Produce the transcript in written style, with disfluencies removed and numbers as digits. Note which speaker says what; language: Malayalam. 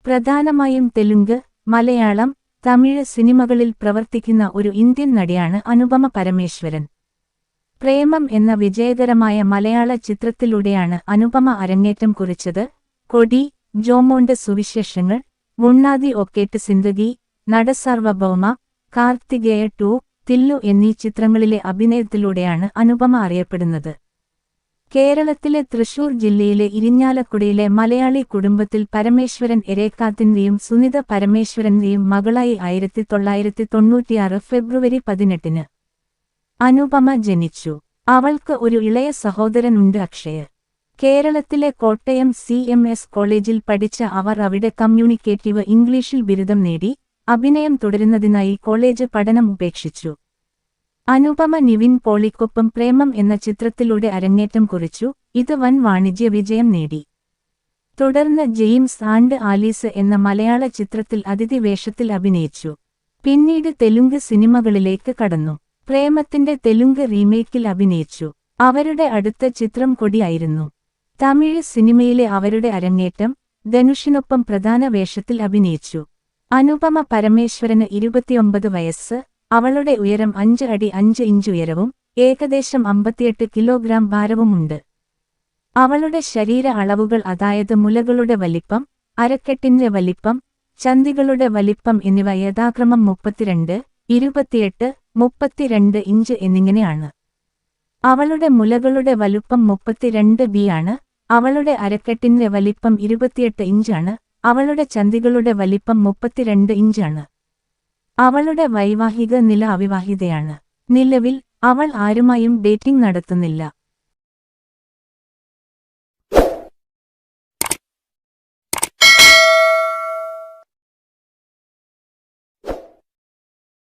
Speaker 1: പ്രധാനമായും തെലുങ്ക്, മലയാളം, തമിഴ് സിനിമകളിൽ പ്രവർത്തിക്കുന്ന ഒരു ഇന്ത്യൻ നടിയാണ് അനുപമ പരമേശ്വരൻ. പ്രേമം എന്ന വിജയകരമായ മലയാള ചിത്രത്തിലൂടെയാണ് അനുപമ അരങ്ങേറ്റം കുറിച്ചത്. കൊടി, ജോമോന്റെ സുവിശേഷങ്ങൾ, ഉണ്ണാതി ഒക്കേട്ട് സിന്ദഗി, നടസാർവഭൗമ, കാർത്തികേയ 2, തില്ലു എന്നീ ചിത്രങ്ങളിലെ അഭിനയത്തിലൂടെയാണ് അനുപമ അറിയപ്പെടുന്നത്. കേരളത്തിലെ തൃശൂർ ജില്ലയിലെ ഇരിഞ്ഞാലക്കുടയിലെ മലയാളി കുടുംബത്തിൽ പരമേശ്വരൻ എരേക്കാത്തിന്റെയും സുനിത പരമേശ്വരന്റെയും മകളായി 1996 ഫെബ്രുവരി 18 അനുപമ ജനിച്ചു. അവൾക്ക് ഒരു ഇളയ സഹോദരൻ ഉണ്ട്, അക്ഷയ്. കേരളത്തിലെ കോട്ടയം CMS കോളേജിൽ പഠിച്ച അവർ അവിടെ കമ്മ്യൂണിക്കേറ്റീവ് ഇംഗ്ലീഷിൽ ബിരുദം നേടി. അഭിനയം തുടരുന്നതിനായി കോളേജ് പഠനം ഉപേക്ഷിച്ചു. അനുപമ നിവിൻ പോളിക്കൊപ്പം പ്രേമം എന്ന ചിത്രത്തിലൂടെ അരങ്ങേറ്റം കുറിച്ചു. ഇത് വൻ വാണിജ്യ വിജയം നേടി. തുടർന്ന് ജെയിംസ് ആൻഡ് ആലീസ് എന്ന മലയാള ചിത്രത്തിൽ അതിഥി വേഷത്തിൽ അഭിനയിച്ചു. പിന്നീട് തെലുങ്ക് സിനിമകളിലേക്ക് കടന്നു. പ്രേമത്തിന്റെ തെലുങ്ക് റീമേക്കിൽ അഭിനയിച്ചു. അവരുടെ അടുത്ത ചിത്രം കൊടിയായിരുന്നു. തമിഴ് സിനിമയിലെ അവരുടെ അരങ്ങേറ്റം. ധനുഷിനൊപ്പം പ്രധാന വേഷത്തിൽ അഭിനയിച്ചു. അനുപമ പരമേശ്വരന് 29 വയസ്സ്. അവളുടെ ഉയരം 5 അടി 5 ഇഞ്ച് ഉയരവും ഏകദേശം 58 കിലോഗ്രാം ഭാരവുമുണ്ട്. അവളുടെ ശരീര അളവുകൾ, അതായത് മുലകളുടെ വലിപ്പം, അരക്കെട്ടിന്റെ വലിപ്പം, ചന്തികളുടെ വലിപ്പം എന്നിവ യഥാക്രമം 32, 28, 32 ഇഞ്ച് എന്നിങ്ങനെയാണ്. അവളുടെ മുലകളുടെ വലുപ്പം 32B ആണ്. അവളുടെ അരക്കെട്ടിന്റെ വലിപ്പം 28 ഇഞ്ചാണ്. അവളുടെ ചന്തികളുടെ വലിപ്പം 32 ഇഞ്ചാണ്. അവളുടെ വൈവാഹിക നില അവിവാഹിതയാണ്. നിലവിൽ അവൾ ആരുമായും ഡേറ്റിംഗ് നടത്തുന്നില്ല.